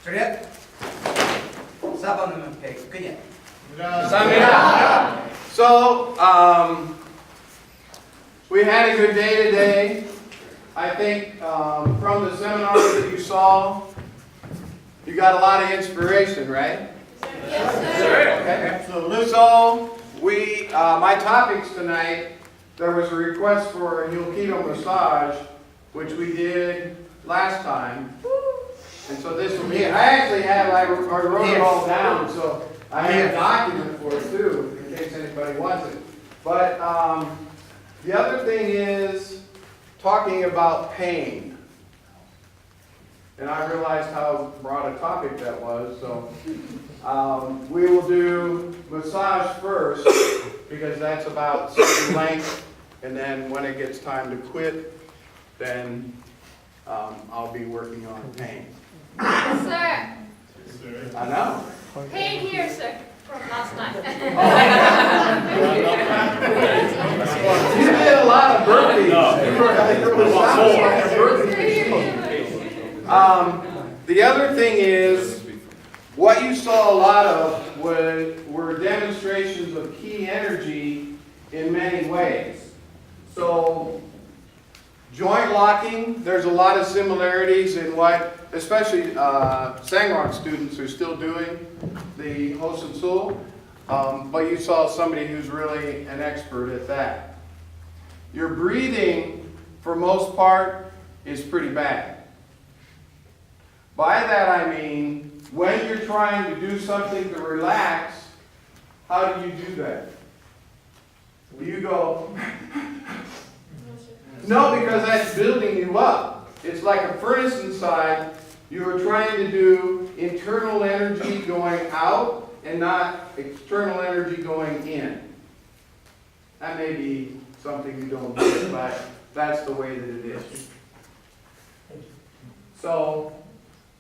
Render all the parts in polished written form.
저녁 4번 음악 백 그냥. So, we had a good day today. I think from the seminar that you saw, you got a lot of inspiration, right? Yes, sir. Okay. Absolutely. So, my topics tonight, there was a request for a Yukito Massage, which we did last time. And so this will be, I actually have, I wrote it all down, so I have a document for it too, in case anybody wants it. But the other thing is talking about pain. And I realized how broad a topic that was, so we will do massage first, because that's about certain length, and then when it gets time to quit, then I'll be working on pain. Yes, sir. I know. Pain here, sir, from last night. You did a lot of burpees. The other thing is, what you saw a lot of were demonstrations of key energy in many ways. So, joint locking, there's a lot of similarities in what, especially Sangwon students are still doing the Hosen Sul, but you saw somebody who's really an expert at that. Your breathing, for most part, is pretty bad. By that I mean, when you're trying to do something to relax, how do you do that? Do you go... No, because that's building you up. It's like a furnace inside. You are trying to do internal energy going out and not external energy going in. That may be something you don't do, but that's the way that it is. So,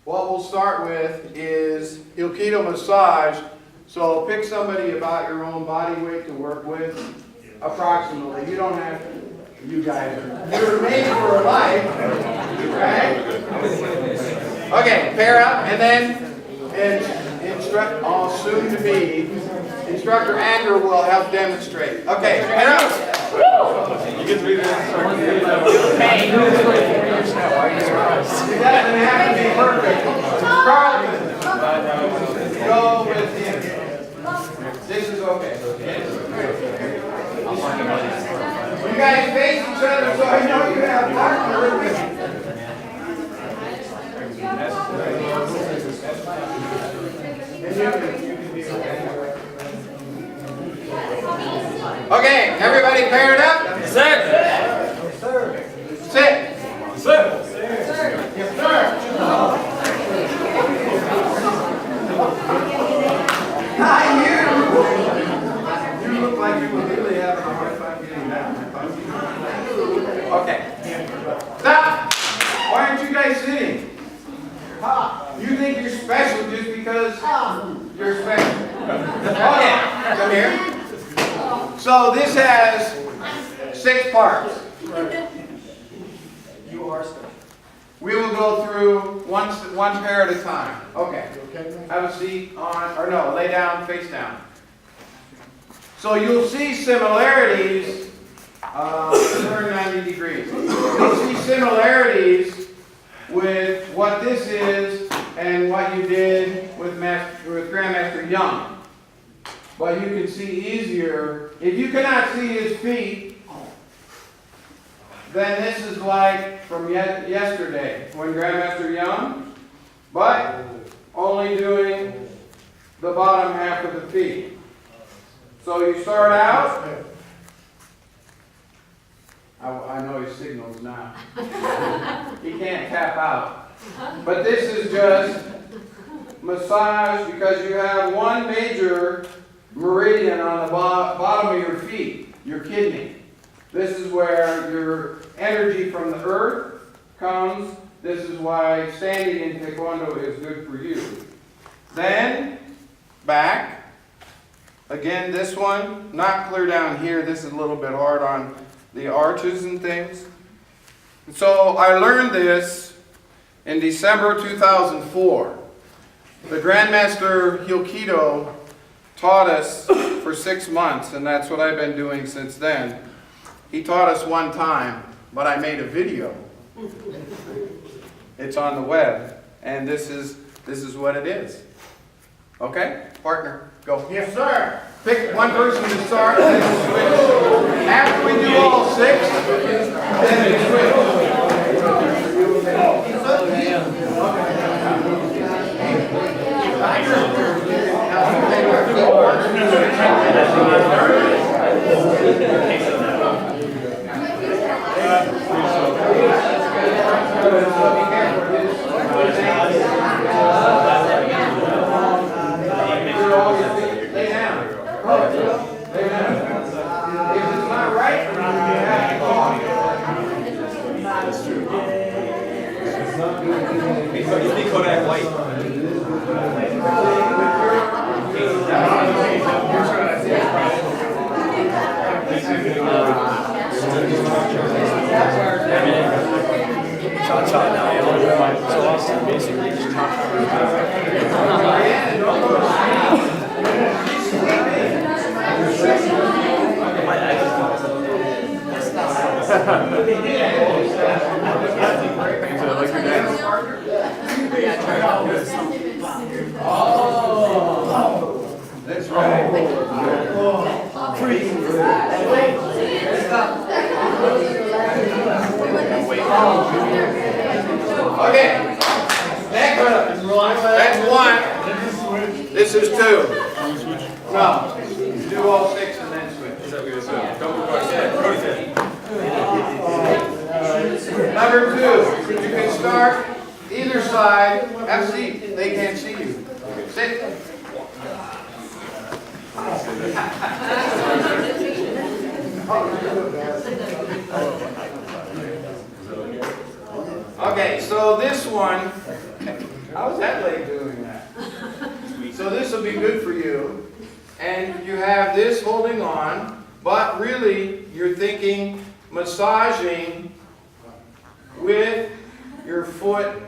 what we'll start with is HyeolKiDo Massage. So, pick somebody about your own body weight to work with, approximately. You don't have to. You guys you're made for life, right? Okay, pair up, and then soon to be instructor Andrew will help demonstrate. Okay, pair up. You get to be there. It doesn't have to be perfect. Carlton, go with him. This is okay. You guys face each other so I know you have partner with me. Okay, everybody paired up? Sit. Sit. Sit. Yes, sir. Not you. You look like you were really having a hard time getting down. Okay. Stop! Why aren't you guys sitting? You think you're special just because you're special. Okay, come here. So this has 6 parts. You are special. We will go through one pair at a time. Okay. Have a seat on, or no, lay down, face down. So you'll see similarities. Turn 90 degrees. You'll see similarities with what this is and what you did with Grandmaster Young. But you can see easier. If you cannot see his feet, then this is like from yesterday when Grandmaster Young, but only doing the bottom half of the feet. So you start out. I know his signals now. He can't tap out. But this is just massage because you have one major meridian on the bottom of your feet, your kidney. This is where your energy from the earth comes. This is why standing in Taekwondo is good for you. Then, back. Again, this one, not clear down here. This is a little bit hard on the arches and things. So I learned this in December 2004. The Grandmaster HyeolKiDo taught us for 6 months, and that's what I've been doing since then. He taught us one time, but I made a video. It's on the web, and this is what it is. Okay? Partner, go. Yes, sir. Pick one person to start, and then switch. After we do all 6, then we switch. That's right. Okay. Next one. That's 1. This is 2. No. Do all 6 and then switch. Number 2. You can start either side. Have a seat. They can't see you. Sit. Okay, so this one, how's that leg doing that? So this will be good for you. And you have this holding on, but really you're thinking massaging with your foot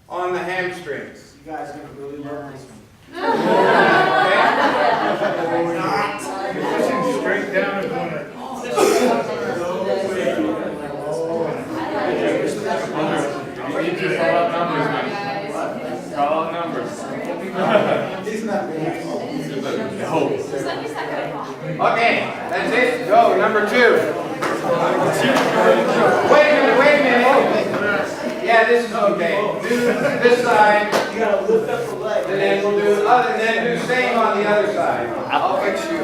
on the hamstrings. You guys are going to really love this one. Okay? Straight down and going to... Call out numbers. He's not Okay, that's it. Go, number 2. Wait a minute. Yeah, this is okay. Do this side. You got to lift up the leg. And then we'll do the other, and then do same on the other side. I'll fix you.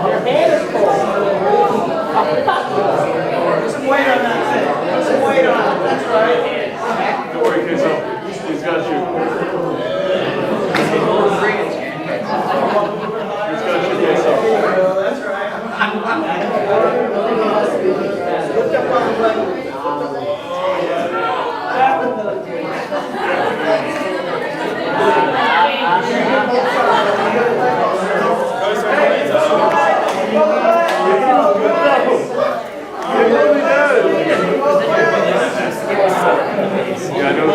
Your hand is cold. Put some weight on that thing. Put some weight on it. That's right. Don't worry, kids. He's got you. He's got you. That's right. Lift up on the leg. Yeah, I know.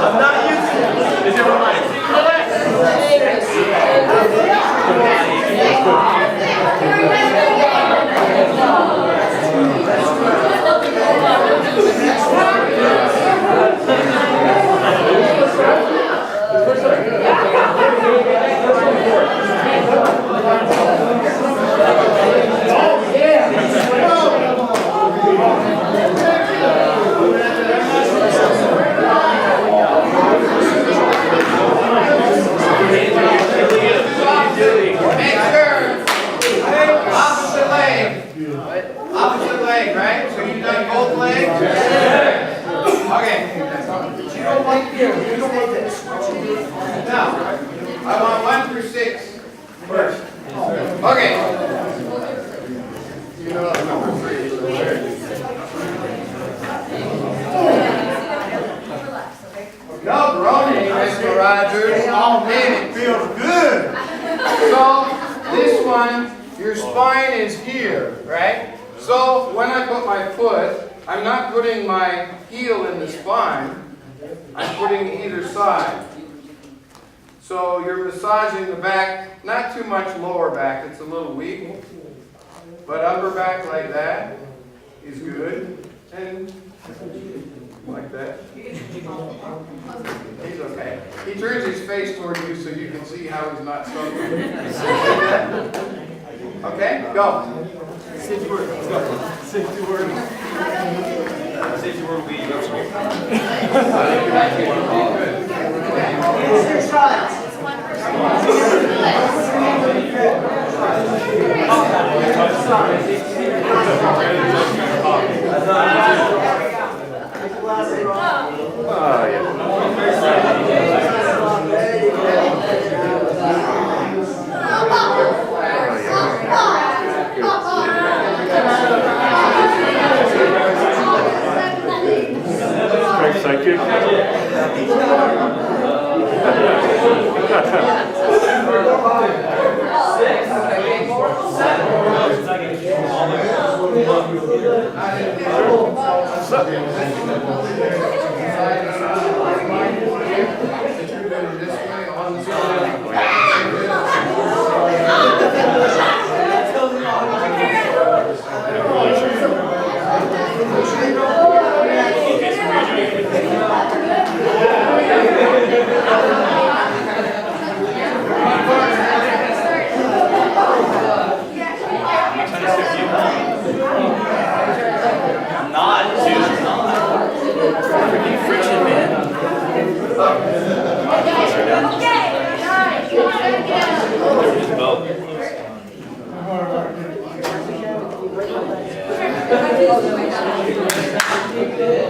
I'm not used to it. Is it Opposite leg, right? So you've done both legs? Okay. You don't like this. You don't like this. Now, I want 1 through 6 first. Okay. You know, number 3. So this one, your spine is here, right? So when I put my foot, I'm not putting my heel in the spine. I'm putting either side. So you're massaging the back, not too much lower back, it's a little weak. But upper back like that is good. And like that. He's okay. He turns his face toward you so you can see how he's not suffering. Okay, go. Safety word. Let's go. Safety word. Safety word will be psychic.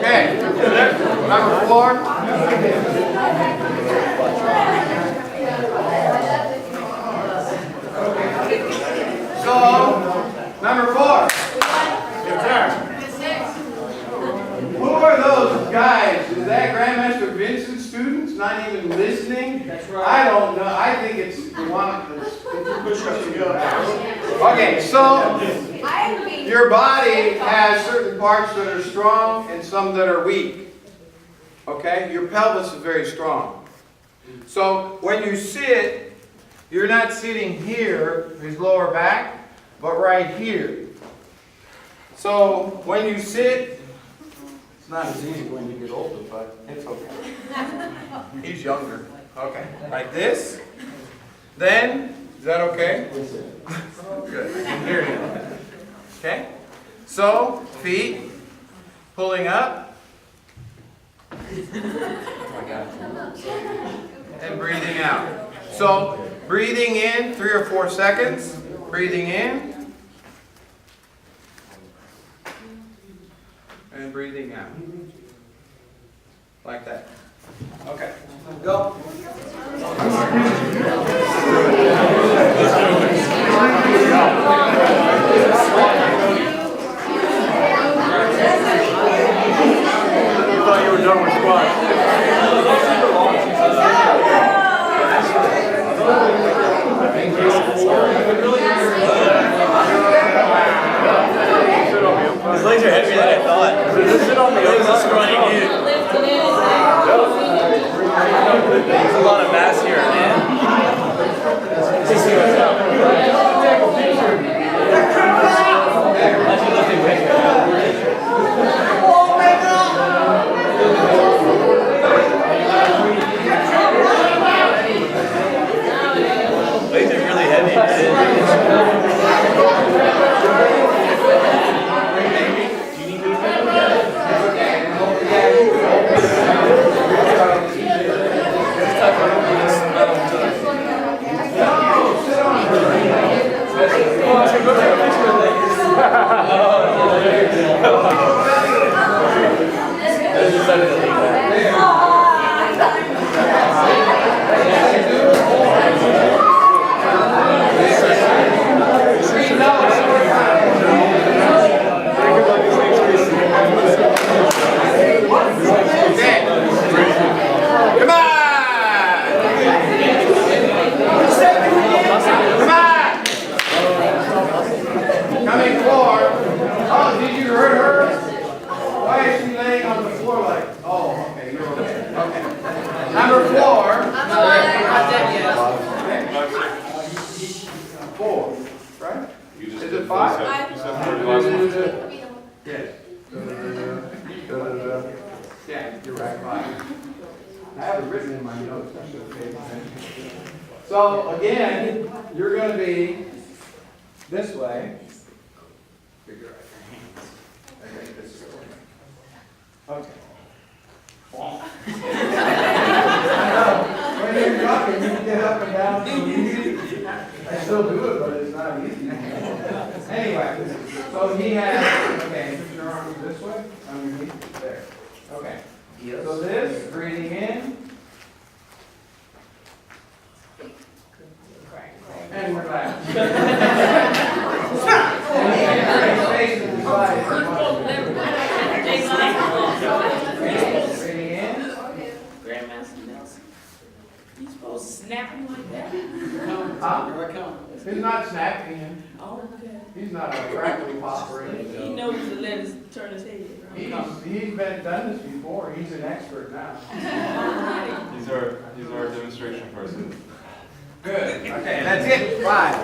Okay, remember floor? So, number 4. Your turn. Who are those guys? Is that Grandmaster Vincent's students not even listening? That's right. I don't know. I think it's the one that's push-ups to go. Okay, so your body has certain parts that are strong and some that are weak. Okay? Your pelvis is very strong. So when you sit, you're not sitting here, his lower back, but right here. So when you sit, it's not as easy when you get older, but it's okay. He's younger. Okay. Like this. Then, is that okay? Good. I can hear you. Okay? So, feet pulling up. And breathing out. So, breathing in 3 or 4 seconds. Breathing in. And breathing out. Like that. Okay. Go. You thought you were done with squats. His legs are heavier than I thought. Sit on the He's a scrawny dude. There's a lot of mass here, man. Legs are really heavy, man. Yes. Yeah, you're right, five. I have it written in my notes, I should have paid attention. So again, you're gonna be this way. Figure out your hands. I think this is okay. Okay. I know. When you're talking, you can get up and down so easy. I still do it, but it's not easy. Anyway, so he has, okay, put your arms this way, underneath, there. Okay. So this, breathing in. And relax. Face to the side. Breathing in. Grandmaster Nelson, you supposed to snap him like that? He's not snapping him. Oh, okay. He's not a crackly pop or He anything. knows to let us turn his head. He's done this before. He's an expert now. He's our demonstration person. Good. Okay, that's it. 5.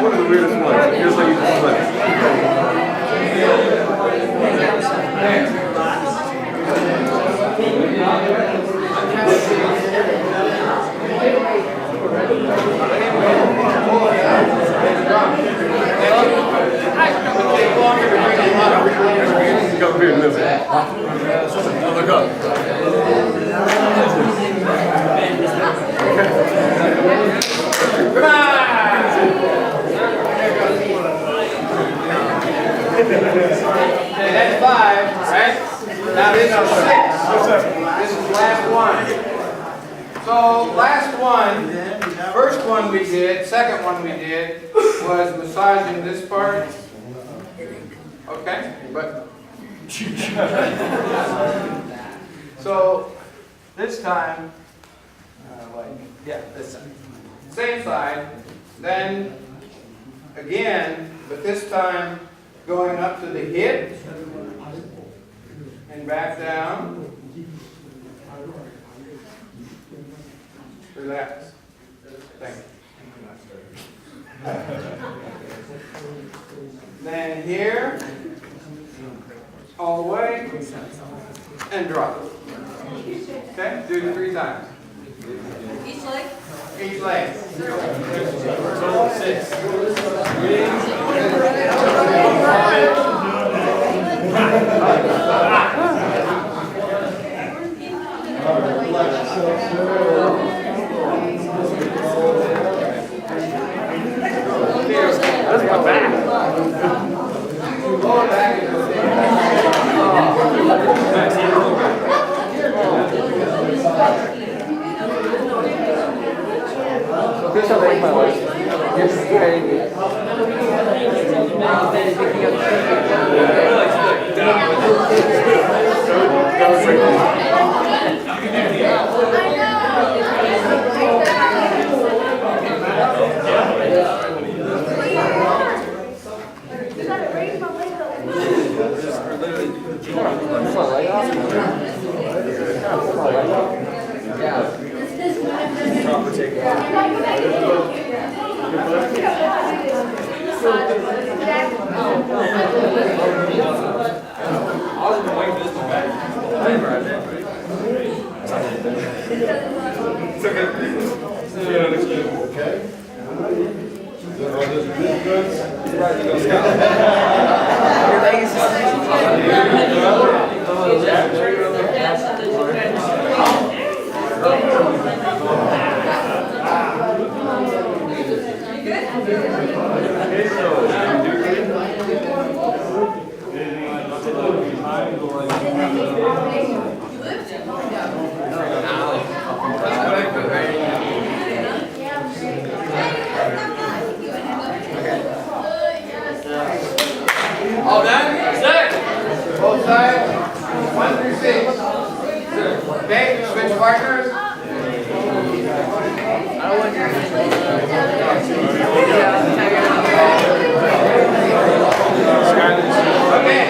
One of the weirdest ones. It feels like you just flip. Come here, live it. Look up. Come on! Okay, that's 5, right? Now this is 6. This is last one. So last one, first one we did, second one we did, was massaging this part. Okay, but so this time, this side. Same side, then again, but this time going up to the hip and back down. Relax. Thank you. Then here, all the way, and drop. Okay, do it 3 times. Each leg? Each leg. Total 6. Let's go back. Lower back is This will make my life. Just crazy. all done? Both sides? 6. Okay, switch partners. Okay.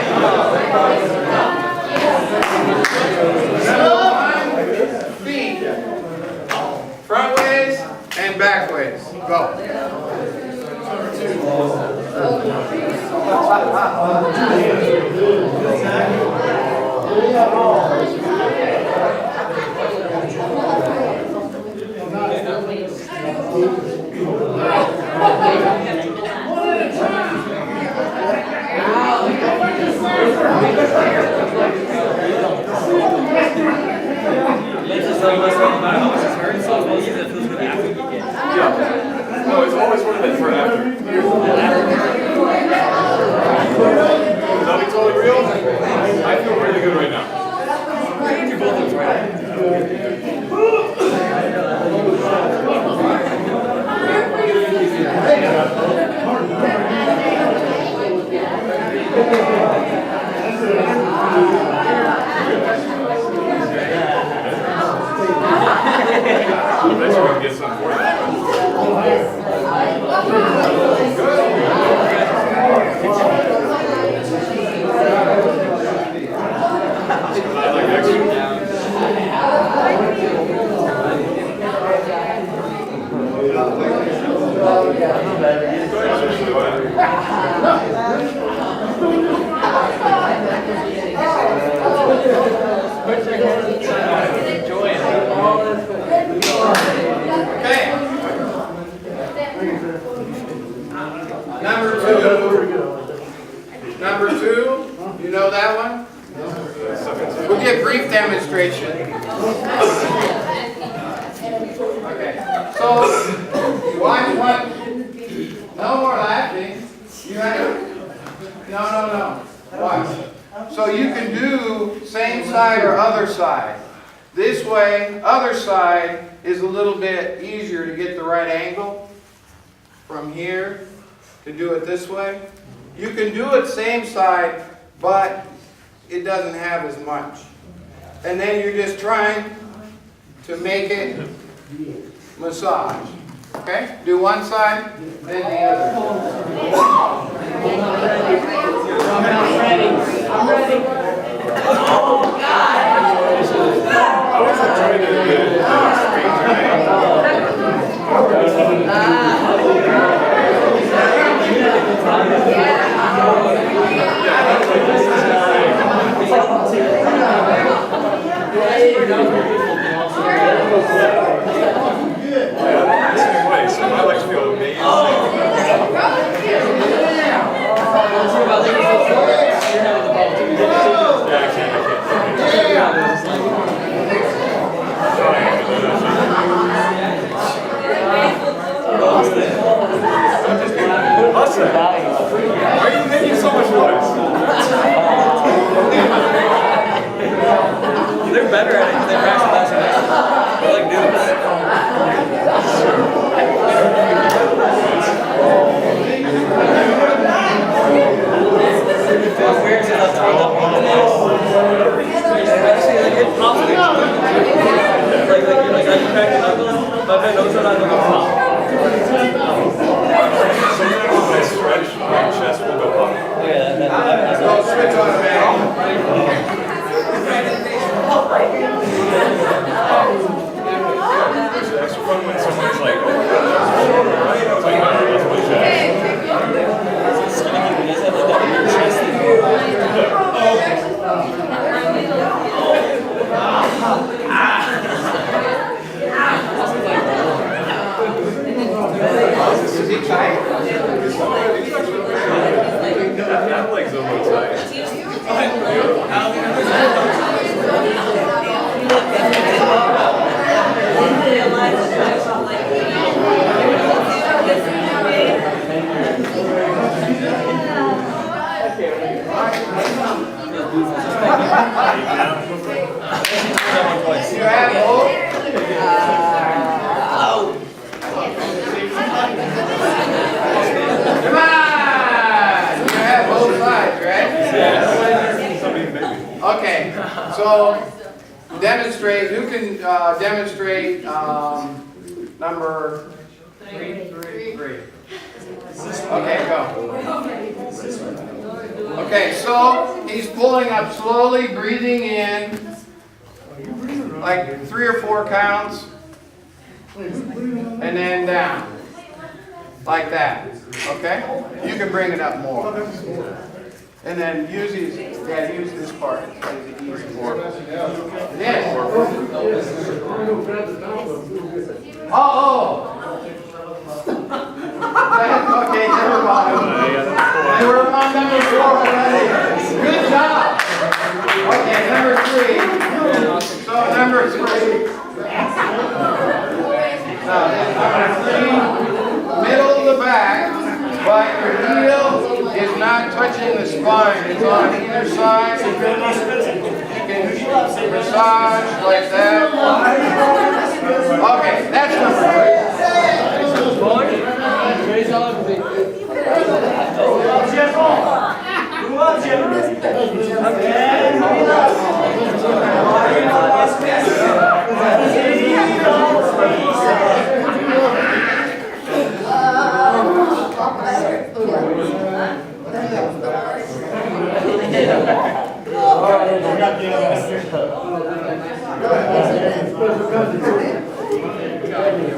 Feet. Front ways and back ways. Go. No, it's always worth it for after. I'll be totally real. I feel really good right now. I bet you we can get some for you. Okay. Number two, you know that one? We'll get brief demonstration. Okay, so watch one. No more laughing. You have to, no. Watch. So you can do same side or other side. This way, other side is a little bit easier to get the right angle from here to do it this way. You can do it same side, but it doesn't have as much. And then you're just trying to make it massage. Okay? Do one side, then the other. I'm ready. Oh, God! I wasn't trying to get so my legs feel amazing. Austin, why are you making so much noise? They're better at it because they practice last night. They're like dudes. Where's it up? Actually, like, it pops like, I can crack the knuckles, but my nose are not going to pop. I stretch, my chest will go up. So switch on, man. It's extra fun when someone's like, oh, right? I was like, no, that's my chest. Skinny people just have like that in your chest. Is he tight? That leg's almost tight. You have both? Come on! You have both sides, right? Something maybe. Okay. Okay, so demonstrate, who can demonstrate number 3? Okay, go. Okay, so he's pulling up slowly, breathing in, like 3 or 4 counts, and then down, like that. Okay? You can bring it up more. And then use this part. Yes. Oh. Okay, never mind. We're on number 4 already. Good job. Okay, number 3. So number 3. Now, number 3, middle of the back, but your heel is not touching the spine. It's on either side. You can massage like that. Okay, that's number 3.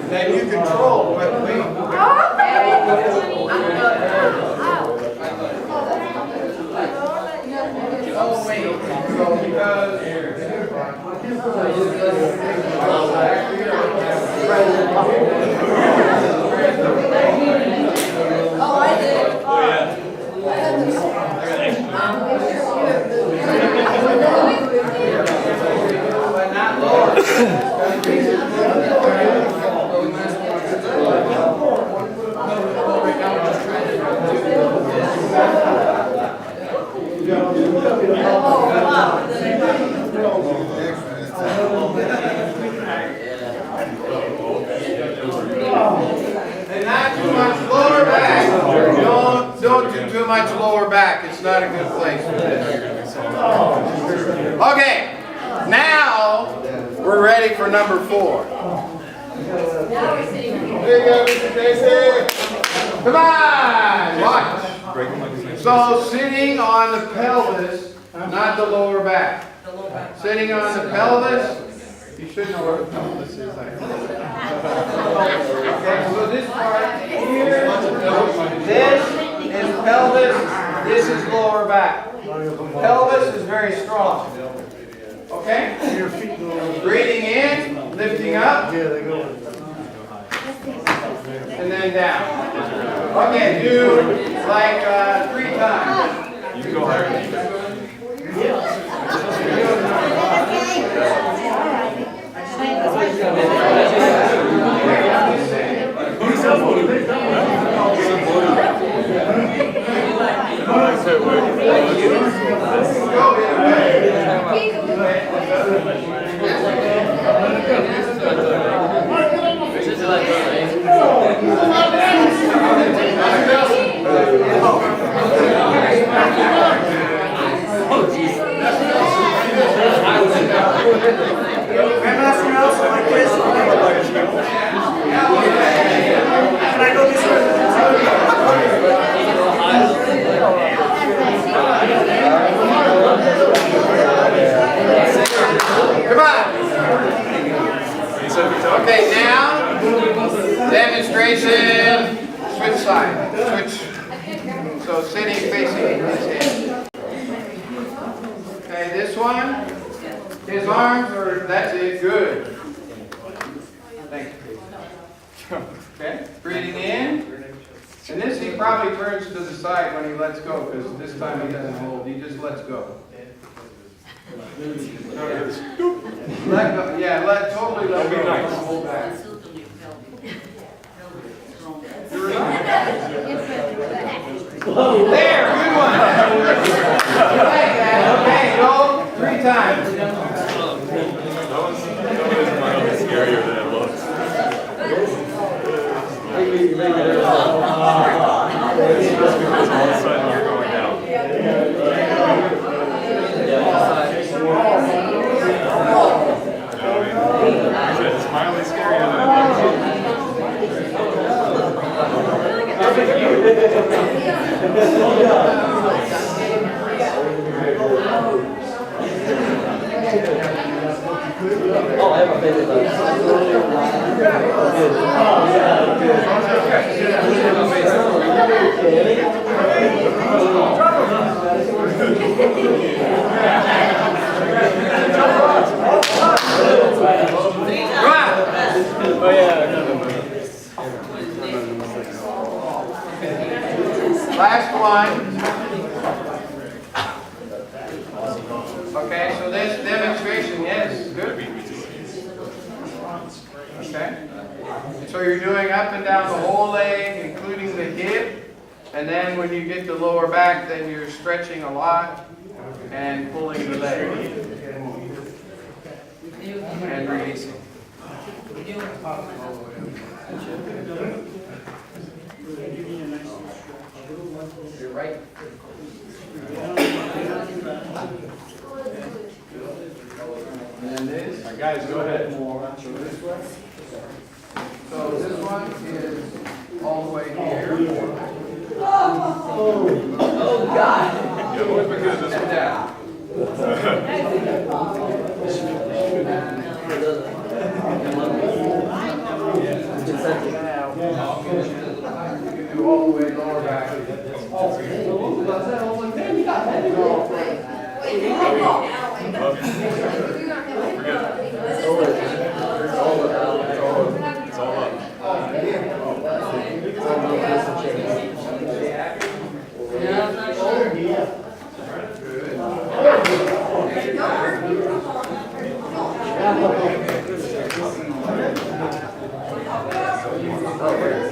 Then you control quickly. Oh wait, Oh, I did. But not lower. And not too much lower back. Don't do too much lower back. It's not a good place for this. Okay, now we're ready for number 4. There you go, Mr. Jason. Come on, watch. So sitting on the pelvis, not the lower back. Sitting on the pelvis. You should know where the pelvis is. Okay, so this part here, this is pelvis, this is lower back. Pelvis is very strong. Okay? Breathing in, lifting up, and then down. Okay, do like 3 times. You go higher. Grandmaster Nelson, like this. Can I go this way? Come on. Okay, now demonstration. Switch side. Switch. So sitting facing his head. Okay, this one. His arms are, that's it, good. Thank you. Okay, breathing in. And this he probably turns to the side when he lets go, because this time he doesn't hold, he just lets go. Let go, yeah, totally let go. Don't hold back. There, good one. Like that. Okay, go 3 times. That was scarier than it looks. Because all of a sudden you're going down. Oh, I have a favorite. Oh yeah, no. Last one. Okay, so this demonstration, yes, good. Okay. So you're doing up and down the whole leg, including the hip, and then when you get the lower back, then you're stretching a lot and pulling the leg and releasing. You're right. And then this. All right, guys, go ahead. So this one is all the way here. Oh, God. Sit down. You can do all the way lower back. It's all up.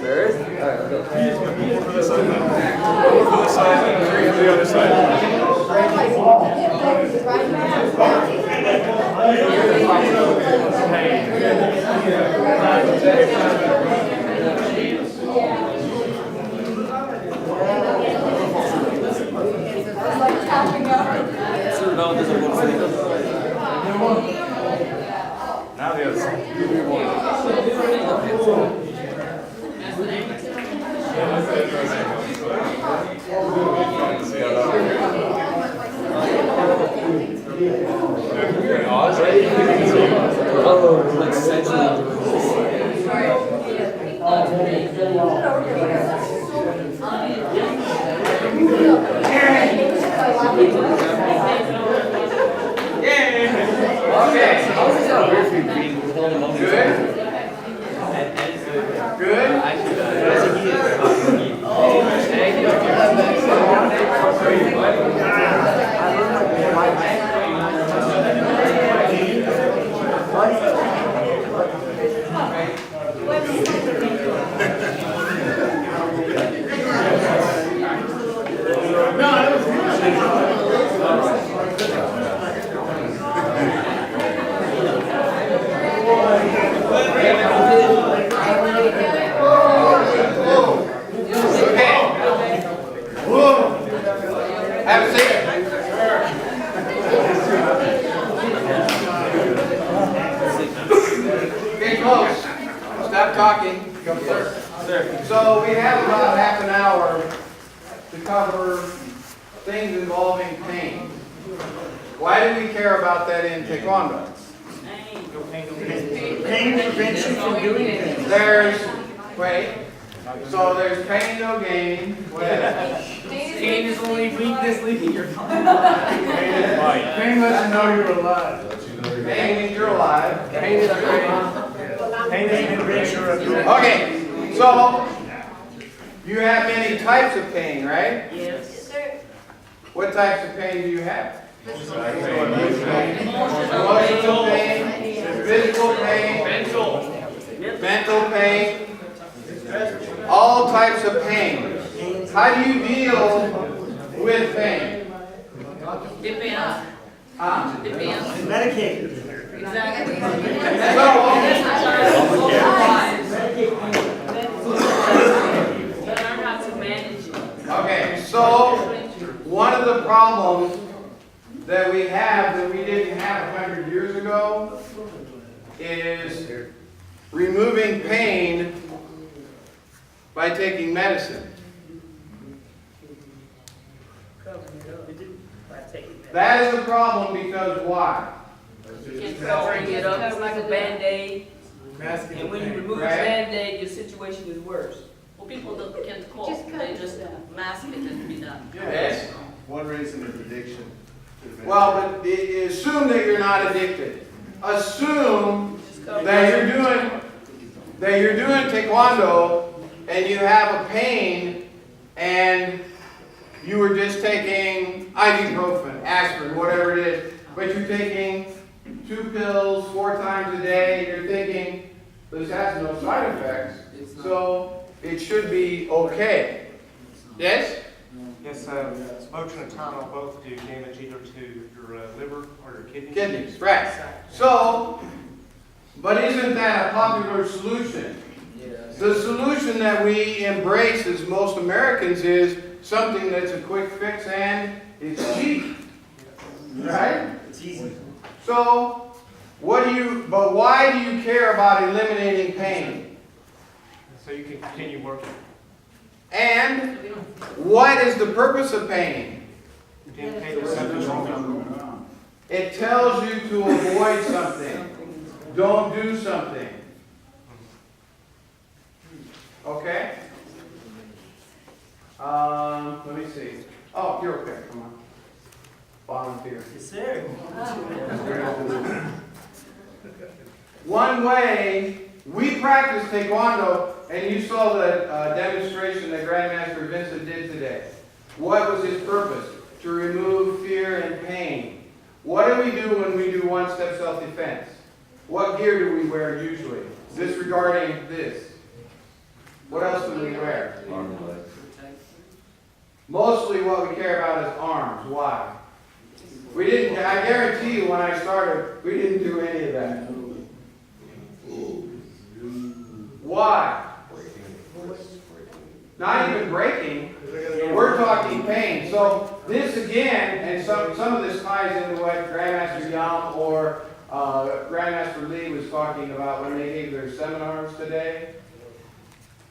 There is? Alright, let's go. More for the side now. More for the side and three for the other side. So now there's a one sleep. Now the other side. See how that works. Oh, like sensual. Okay. Good. Good. Have a seat. Get close. Stop talking. Come closer. So we have about half an hour to cover things involving pain. Why do we care about that in Taekwondo? Pain prevents you from doing things. There's pain, no gain. What else? Pain is only weakness leaving your body. Pain lets you know you're alive. Pain means you're alive. Pain is an adventure of your Okay, so you have many types of pain, right? Yes. What types of pain do you have? Emotional pain, physical pain, mental pain, all types of pain. How do you deal with pain? Depends. Huh? Depends. Medicated. Exactly. Learn how to manage it. Okay, so one of the problems that we have that we didn't have 100 years ago is removing pain by taking medicine. That is a problem because why? Covering it up, it's like a Band-Aid, Masking and when you pain. remove the Right. Band-Aid, your situation is worse. Well, people can cope, they just mask it and be done. Yes? One reason is addiction. Well, but assume that you're not addicted. Assume Just cover that it. you're doing taekwondo and you have a pain and you were just taking ibuprofen, aspirin, whatever it is, but you're taking 2 pills 4 times a day, you're thinking this has no side effects, so it should be okay. Yes? Yes, smoking and Tylenol both do damage either to your liver or your kidneys. Kidneys, right. So, but isn't that a popular solution? The solution that we embrace as most Americans is something that's a quick fix and it's cheap. Right? It's easy. So, but why do you care about eliminating pain? So you can continue working. And what is the purpose of pain? You didn't pay the symptoms wrong. It tells you to avoid something. Don't do something. Okay? Let me see. Oh, you're okay. Come on. Volunteer. Yes, sir. One way we practice taekwondo, and you saw the demonstration that Grandmaster Vincent did today. What was his purpose? To remove fear and pain. What do we do when we do one-step self-defense? What gear do we wear usually? Disregarding this. What else do we wear? Mostly what we care about is arms. Why? We didn't, I guarantee you when I started, we didn't do any of that. Why? Not even breaking. We're talking pain. So this again, and some of this ties into what Grandmaster Young or Grandmaster Lee was talking about when they gave their seminars today.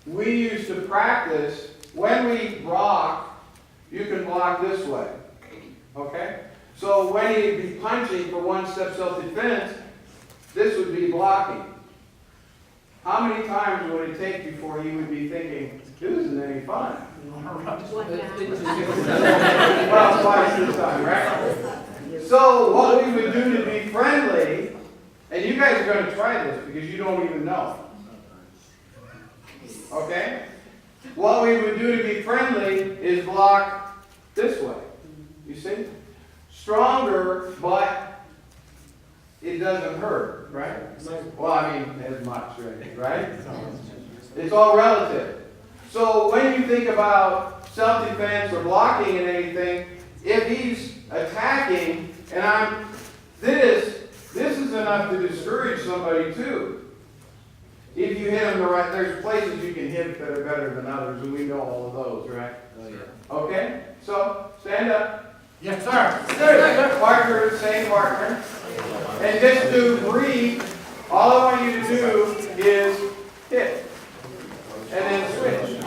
We used to practice, when we block, you can block this way. Okay? So when he'd be punching for one-step self-defense, this would be blocking. How many times would it take before he would be thinking, this isn't any fun? Well, twice this time, right? So what we would do to be friendly, and you guys are going to try this because you don't even know. Okay? What we would do to be friendly is block this way. You see? Stronger, but it doesn't hurt, right? Well, I mean, as much, right? It's all relative. So when you think about self-defense or blocking in anything, if he's attacking and I'm this is enough to discourage somebody too. If you hit him the right, there's places you can hit that are better than others, and we know all of those, right? Oh, yeah. Okay? So, stand up. Yes, sir. Partner, same partner. And just to breathe, all I want you to do is hit. And then switch.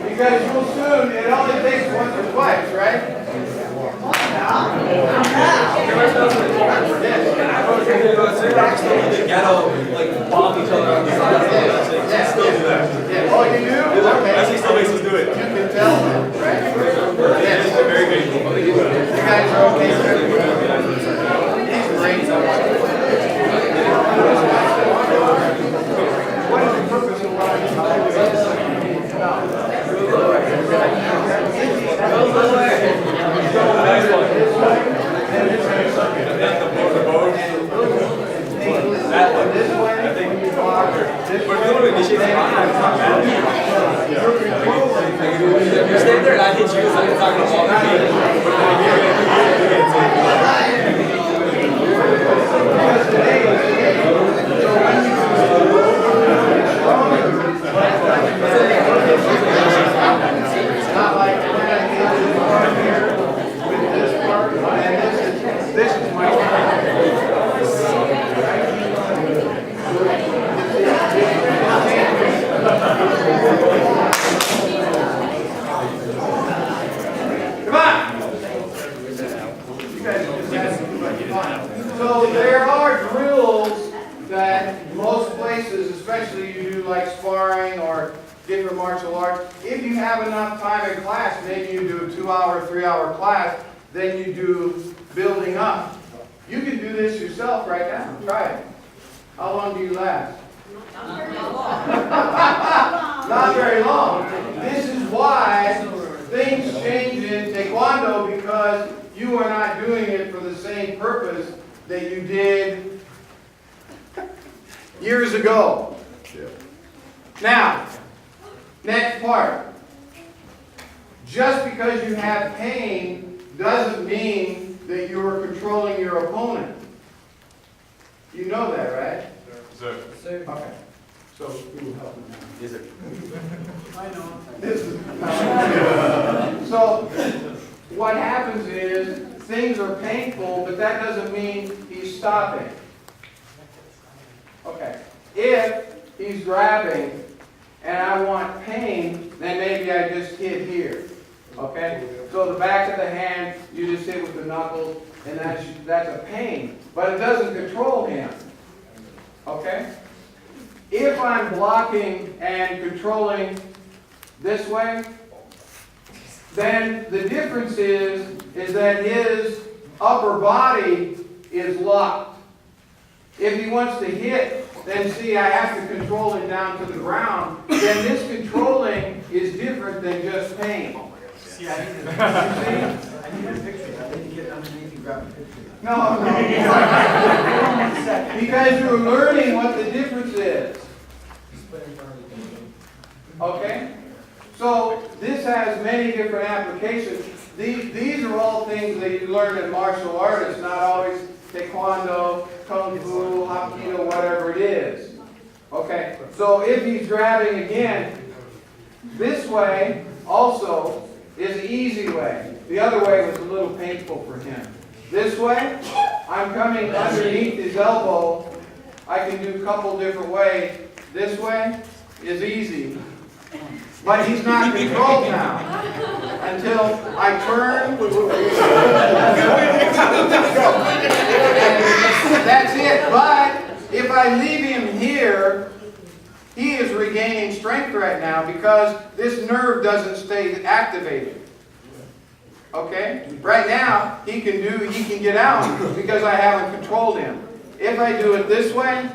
Because you'll soon, it only takes once or twice, right? Like bomb each other on the side. Still do that. Yeah. Oh, you do? Okay. Actually, still makes us do it. You can tell them, right? Yes. Very good. You guys are okay, sir? He's great. What is the purpose of what I'm That one. This way, I think you block this we're way. doing it. You're standing there and I hit you. It's like it's not going to bother It's not like when I get to the part here with this part, and this is my part. Come on! You guys fine. So there are drills that most places, especially you do like sparring or different martial arts, if you have enough time in class, maybe you do a 2-hour, 3-hour class, then you do building up. You can do this yourself right now. Try it. How long do you last? Not very long. This is why things change in Taekwondo, because you are not doing it for the same purpose that you did years ago. Now, next part. Just because you have pain doesn't mean that you are controlling your opponent. You know that, right? Sir. Okay. So you will help me now. Yes, sir. I know. This is so what happens is things are painful, but that doesn't mean he's stopping. Okay. If he's grabbing and I want pain, then maybe I just hit here. Okay? So the back of the hand, you just hit with the knuckles, and that's a pain. But it doesn't control him. Okay? If I'm blocking and controlling this way, then the difference is that his upper body is locked. If he wants to hit, then see, I have to control him down to the ground. Then this controlling is different than just pain. See, I need You see? I need a picture. I need to get underneath and grab a picture. No. Because you're learning what the difference is. Okay? So this has many different applications. These are all things that you learn in martial arts. It's not always Taekwondo, Kung Fu, HyeolKiDo, whatever it is. Okay? So if he's grabbing again, this way also is the easy way. The other way was a little painful for him. This way, I'm coming underneath his elbow. I can do a couple different ways. This way is easy. But he's not controlled now. Until I turn. That's it. But if I leave him here, he is regaining strength right now because this nerve doesn't stay activated. Okay? Right now, he can get out because I haven't controlled him. If I do it this way,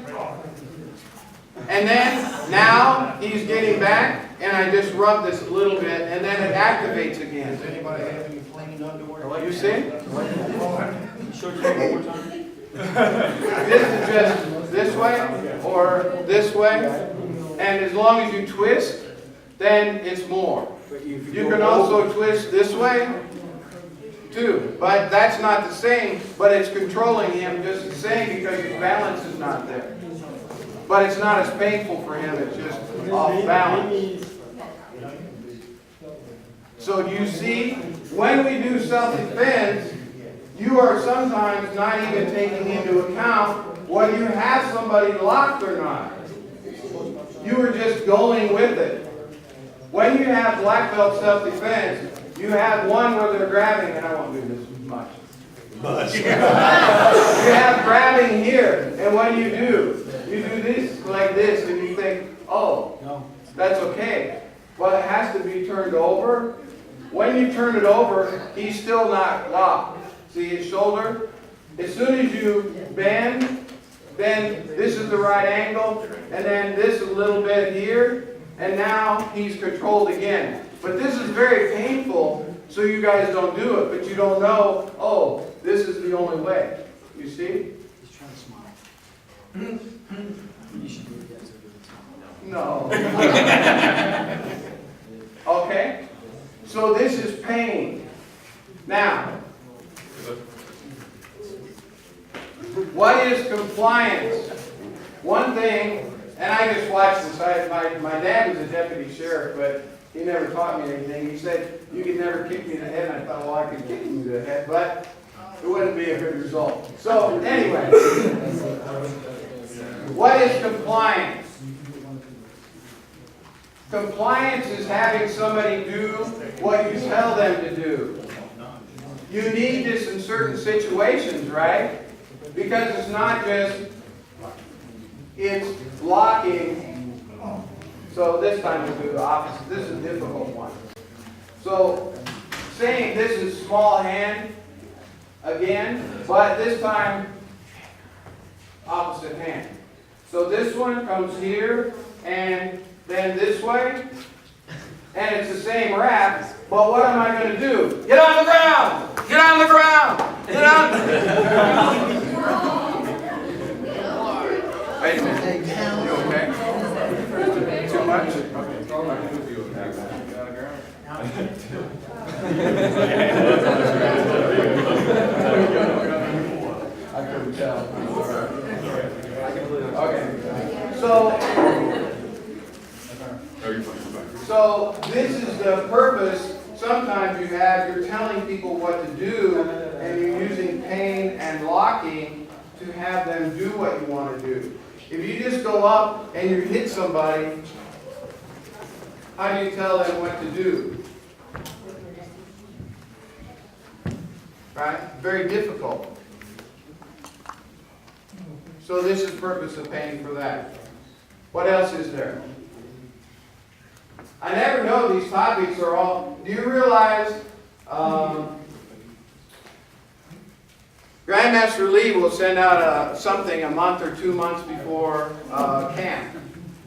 and then now he's getting back, and I just rub this a little bit, and then it activates again. Does anybody have any flaming underwear? You see? Show it to me one more time. This is just this way or this way, and as long as you twist, then it's more. You can also twist this way too, but that's not the same, but it's controlling him just the same because his balance is not there. But it's not as painful for him, it's just off balance. So do you see, when we do self-defense, you are sometimes not even taking into account whether you have somebody locked or not. You are just going with it. When you have black belt self-defense, you have one where they're grabbing, and I won't do this much. You have grabbing here, and what do? You do this like this, and you think, oh, that's okay. Well, it has to be turned over. When you turn it over, he's still not locked. See his shoulder? As soon as you bend, then this is the right angle, and then this a little bit here, and now he's controlled again. But this is very painful, so you guys don't do it, but you don't know, oh, this is the only way. You see? He's trying to smile. You should do it again. No. Okay? So this is pain. Now, what is compliance? One thing, and I just watched this. My dad was a deputy sheriff, but he never taught me anything. He said, you could never kick me in the head. And I thought, well, I could kick you in the head, but it wouldn't be a good result. So, anyway, what is compliance? Compliance is having somebody do what you tell them to do. You need this in certain situations, right? Because it's not just, it's locking. So this time we'll do the opposite. This is a difficult one. So saying this is small hand again, but this time opposite hand. So this one comes here and then this way, and it's the same wrap, but what am I going to do? Get on the ground! Get on the ground! Get on! Wait a minute. You okay? Too much? I couldn't tell. Okay. So this is the purpose. Sometimes you're telling people what to do, and you're using pain and locking to have them do what you want to do. If you just go up and you hit somebody, how do you tell them what to do? Right? Very difficult. So this is the purpose of pain for that. What else is there? I never know these topics are all. Do you realize Grandmaster Lee will send out something a month or 2 months before camp,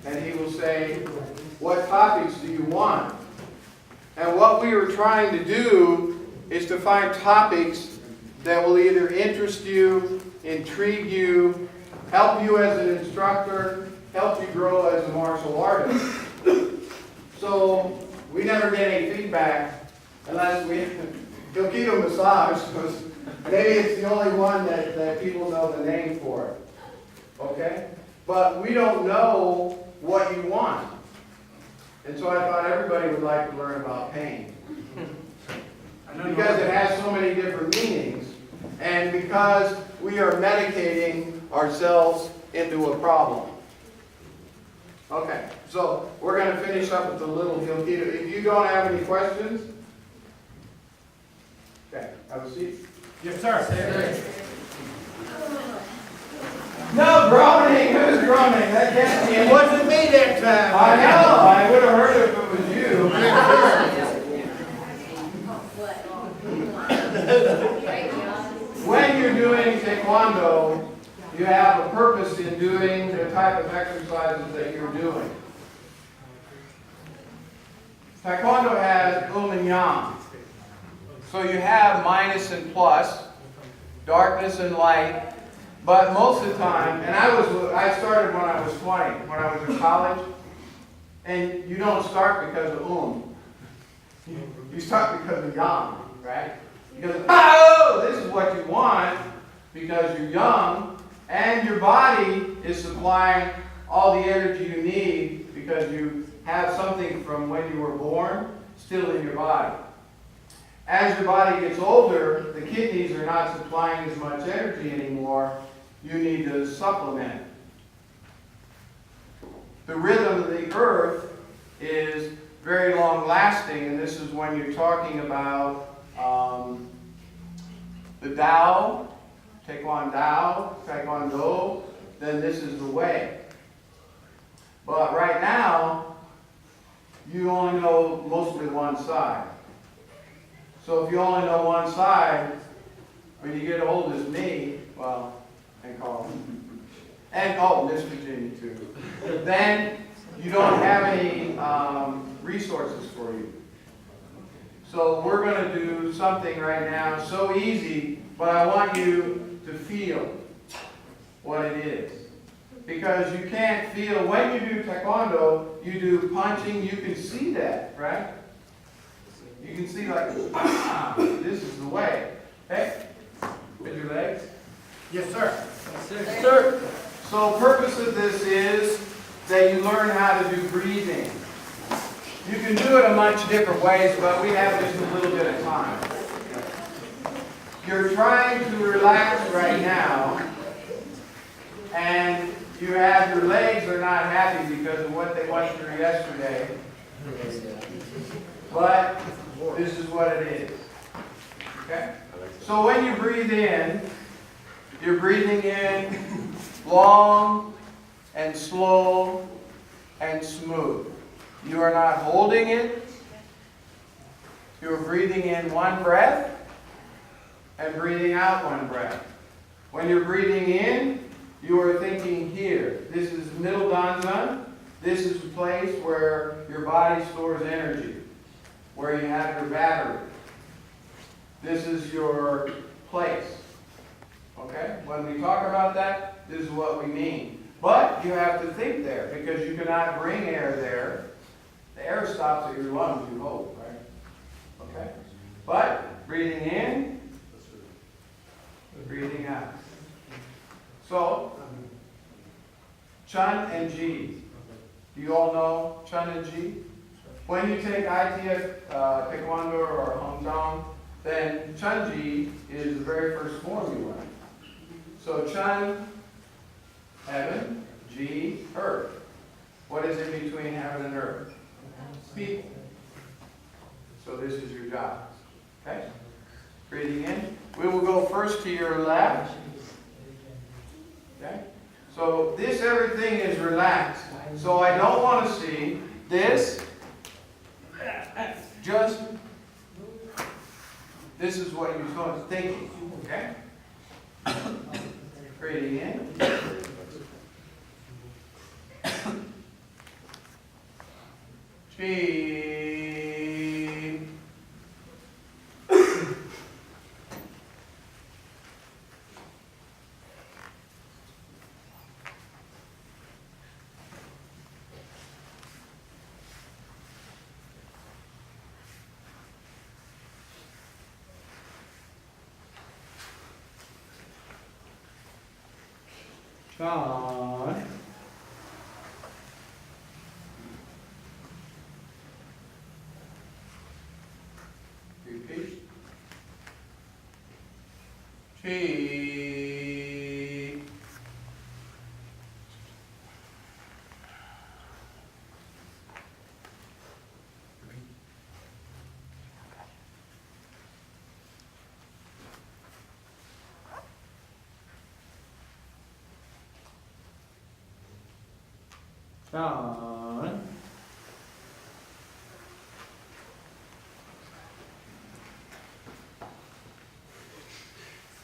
and he will say, "What topics do you want?" And what we were trying to do is to find topics that will either interest you, intrigue you, help you as an instructor, help you grow as a martial artist. So we never get any feedback unless we HyeolKiDo Massage was maybe it's the only one that people know the name for. Okay? But we don't know what you want. And so I thought everybody would like to learn about pain. Because it has so many different meanings. And because we are medicating ourselves into a problem. Okay, so we're going to finish up with the little HyeolKiDo. If you don't have any questions, okay, have a seat. Yes, sir. No groaning. Who's groaning? That can't be. It wasn't me that time. I know. I would have heard it if it was you. When you're doing Taekwondo, you have a purpose in doing the type of exercises that you're doing. Taekwondo has and yang. So you have minus and plus, darkness and light, but most of the time, and I started when I was 20, when I was in college, and you don't start because of You start because of yang, right? Because, oh, this is what you want because you're young, and your body is supplying all the energy you need because you have something from when you were born still in your body. As your body gets older, the kidneys are not supplying as much energy anymore. You need to supplement. The rhythm of the earth is very long lasting, and this is when you're talking about the Tao, Taekwondo, then this is the way. But right now, you only know mostly one side. So if you only know one side, when you get old as me, well, and Carl, and Miss Virginia too, then you don't have any resources for you. So we're going to do something right now so easy, but I want you to feel what it is. Because you can't feel, when you do Taekwondo, you do punching, you can see that, right? You can see like, this is the way. Okay? With your legs? Yes, sir. Yes, sir. So the purpose of this is that you learn how to do breathing. You can do it a bunch of different ways, but we have just a little bit of time. You're trying to relax right now, and you have your legs are not happy because of what they went through yesterday. But this is what it is. Okay? So when you breathe in, You're breathing in long and slow and smooth. You are not holding it. You're breathing in one breath and breathing out one breath. When you're breathing in, you are thinking here. This is middle danzan. This is the place where your body stores energy, where you have your battery. This is your place. Okay? When we talk about that, this is what we mean. But you have to think there, because you cannot bring air there. The air stops at your lungs, you hold, right? Okay? But breathing in, breathing out. So, Chun and Ji. Do you all know Chun and Ji? When you take ITF, Taekwondo or Hong Kong, then Chun Ji is the very first form you learn. So Chun, heaven, Ji, earth. What is in between heaven and earth? People. So this is your job. Okay? Breathing in. We will go first to your left. Okay? So this everything is relaxed. So I don't want to see this. Just, this is what you're supposed to think. Okay? Breathing in. Chi. Chun. Repeat. Chi. Chun.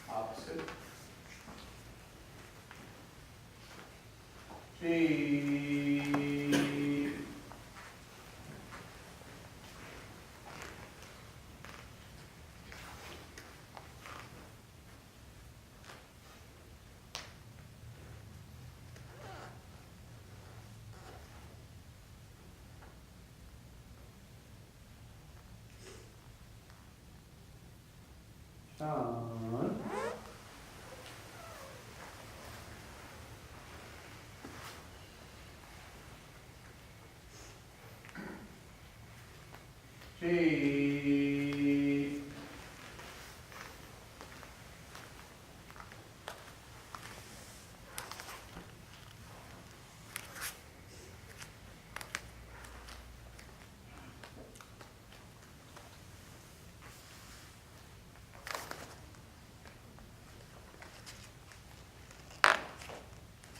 Opposite. Chi. Chun. Chi.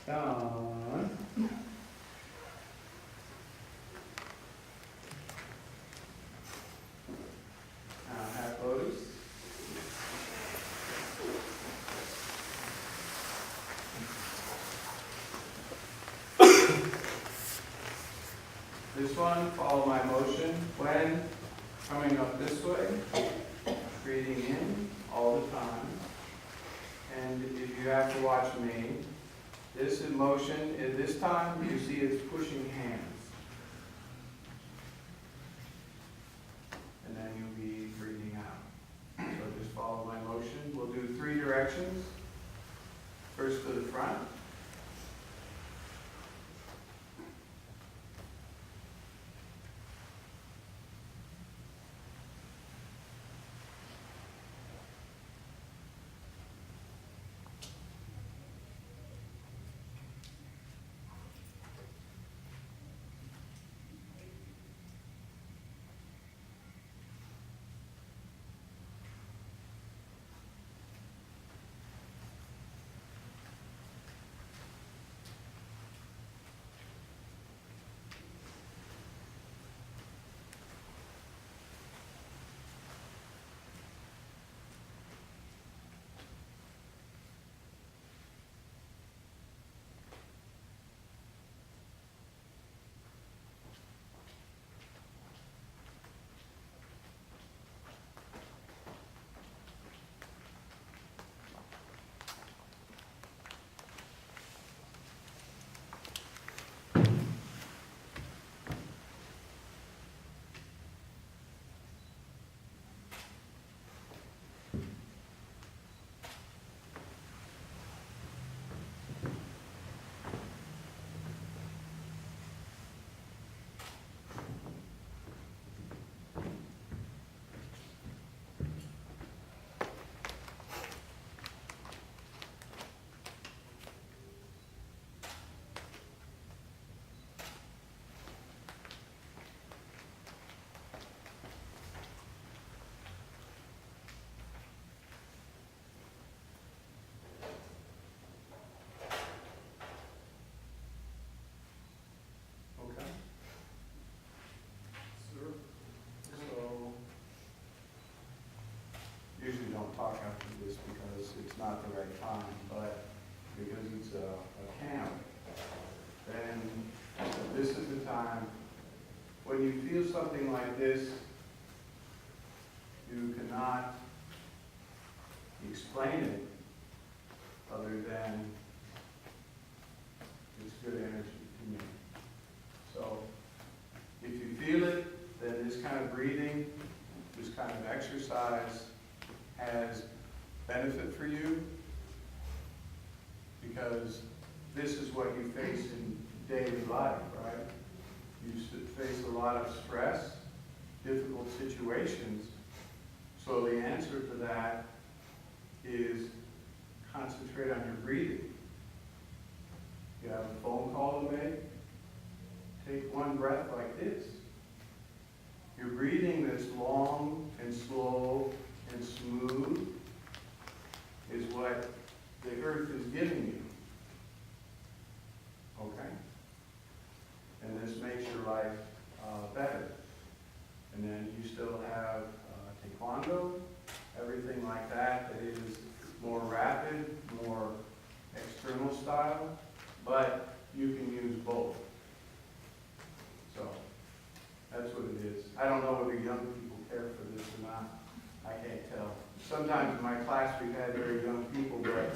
Chun. Now half lotus. This one, follow my motion when coming up this way, breathing in all the time. And if you have to watch me, this motion, at this time, you see it's pushing hands. And then you'll be breathing out. So just follow my motion. We'll do 3 directions. First to the front. not the right time, but because it's a camp, then this is the time. When you feel something like this, you cannot explain it other than it's good energy to me. So if you feel it, then this kind of breathing, this kind of exercise has benefit for you, because this is what you face in daily life, right? You face a lot of stress, difficult situations. So the answer to that is concentrate on your breathing. You have a phone call to make, take one breath like this. Your breathing that's long and slow and smooth is what the earth is giving you. Okay? And this makes your life better. And then you still have taekwondo, everything like that that is more rapid, more external style, but you can use both. So that's what it is. I don't know whether young people care for this or not. I can't tell. Sometimes in my class we've had very young people, but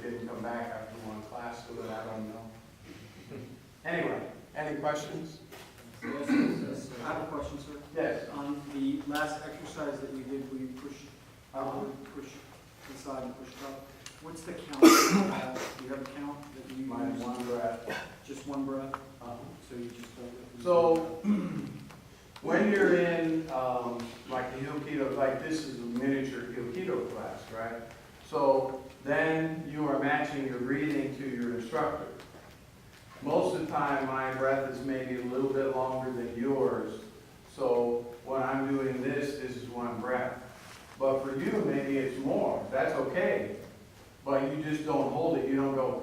they didn't come back after one class, so that I don't know. Anyway, any questions? Yes. I have a question, sir. Yes. On the last exercise that we did, we pushed push inside and push up. What's the count? Do you have a count that you Minus use? one breath. Just one breath? Uh-huh. So you just So when you're in like the HyeolKiDo, like this is a miniature HyeolKiDo class, right? So then you are matching your breathing to your instructor. Most of the time my breath is maybe a little bit longer than yours. So when I'm doing this, this is one breath. But for you, maybe it's more. That's okay. But you just don't hold it. You don't go.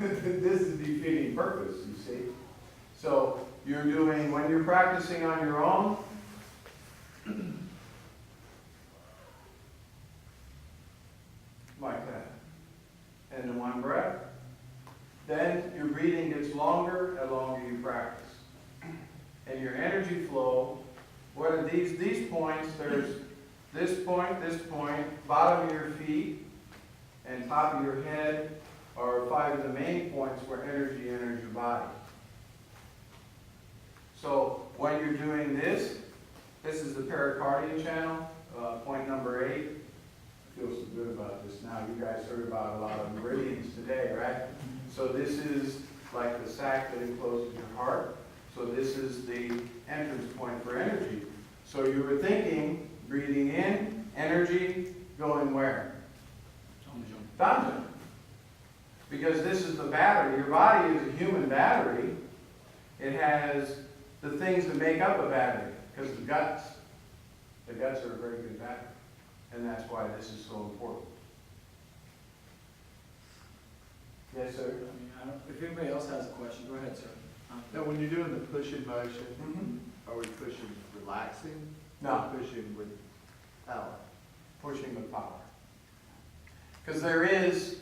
This is defeating purpose, you see. So you're doing, when you're practicing on your own, like that. And in one breath. Then your breathing gets longer the longer you practice. And your energy flow, what are these points? There's this point, bottom of your feet, and top of your head are 5 of the main points where energy enters your body. So when you're doing this, this is the pericardium channel, point number 8. I feel so good about this now. You guys heard about a lot of meridians today, right? So this is like the sac that encloses your heart. So this is the entrance point for energy. So you were thinking, breathing in, energy, going where? Down. Because this is the battery. Your body is a human battery. It has the things that make up a battery. Because the guts are a very good battery. And that's why this is so important. Yes, sir? If anybody else has a question, go ahead, sir. Now, when you're doing the pushing motion, are we pushing relaxing? No. Or pushing with power? Pushing with power. Because there is,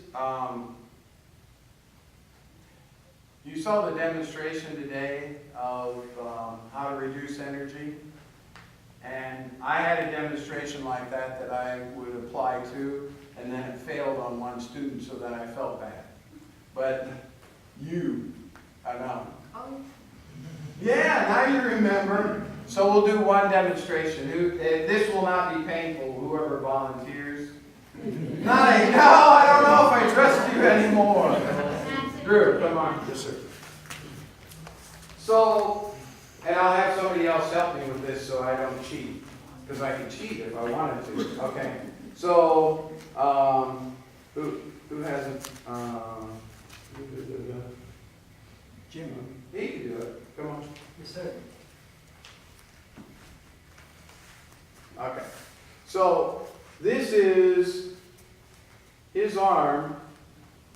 you saw the demonstration today of how to reduce energy. And I had a demonstration like that I would apply to, and then it failed on one student, so then I felt bad. But I know. Yeah, now you remember. So we'll do one demonstration. This will not be painful, whoever volunteers. No, I don't know if I trust you anymore. Drew, come on. Yes, sir. So, and I'll have somebody else help me with this so I don't cheat. Because I can cheat if I wanted to. Okay. So, who hasn't? Jimmy. He can do it. Come on. Yes, sir. Okay. So, this is his arm.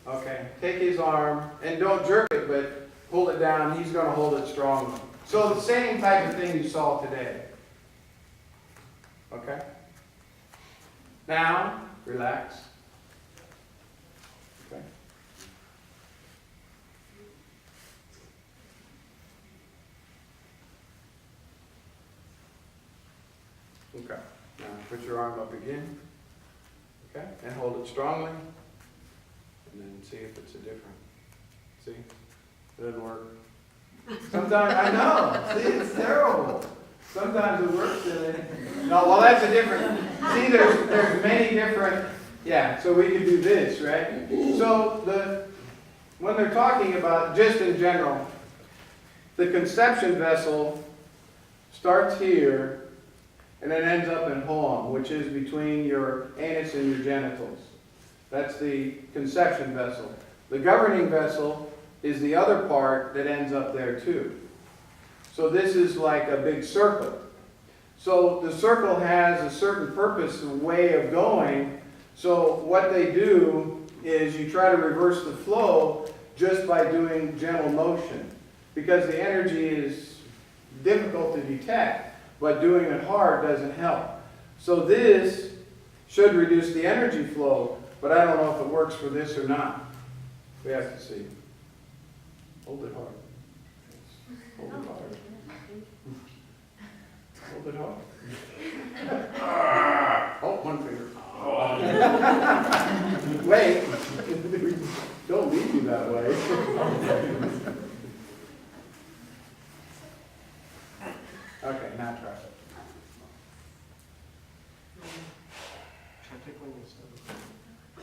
Okay. Take his arm and don't jerk it, but pull it down. He's going to hold it strongly. So, the same type of thing you saw today. Okay? Now, relax. Okay. Okay. Now put your arm up again. Okay. And hold it strongly. And then see if it's a different. See? It doesn't work. Sometimes, I know. See, it's terrible. Sometimes it works and then, no, well, that's a different, see, there's many different, yeah, so we could do this, right? So when they're talking about, just in general, the conception vessel starts here and then ends up in Hoam, which is between your anus and your genitals. That's the conception vessel. The governing vessel is the other part that ends up there too. So this is like a big circle. So the circle has a certain purpose, a way of going. So what they do is you try to reverse the flow just by doing gentle motion. Because the energy is difficult to detect, but doing it hard doesn't help. So this should reduce the energy flow, but I don't know if it works for this or not. We have to see. Hold it hard. Hold it hard. Hold it hard. Oh, one finger. Wait. Don't leave me that way. Okay, now try it.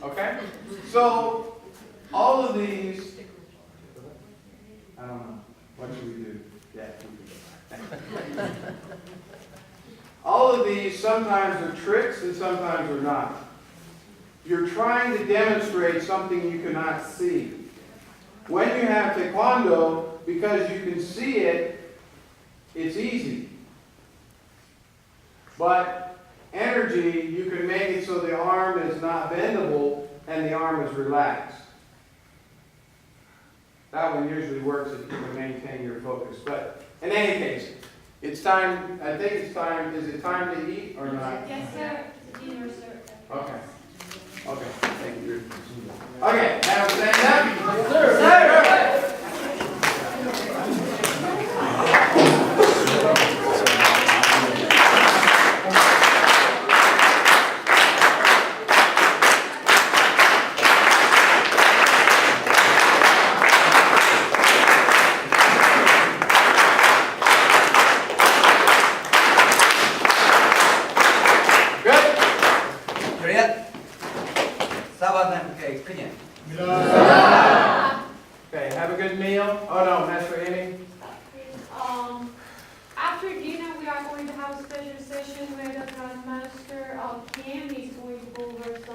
Okay? So, all of these, I don't know. What should we do? Yeah, all of these sometimes are tricks and sometimes are not. You're trying to demonstrate something you cannot see. When you have Taekwondo, because you can see it, it's easy. But energy, you can make it so the arm is not bendable and the arm is relaxed. That one usually works if you can maintain your focus. But in any case, it's time, I think it's time, is it time to eat or not? Yes, sir. Dinner, sir. Okay. Okay, thank you. Okay, now stand up. Sir. Okay, have a good meal. Oh no, that's for Amy. After dinner, we are going to have a special session where the Grandmaster Kim is going to go over some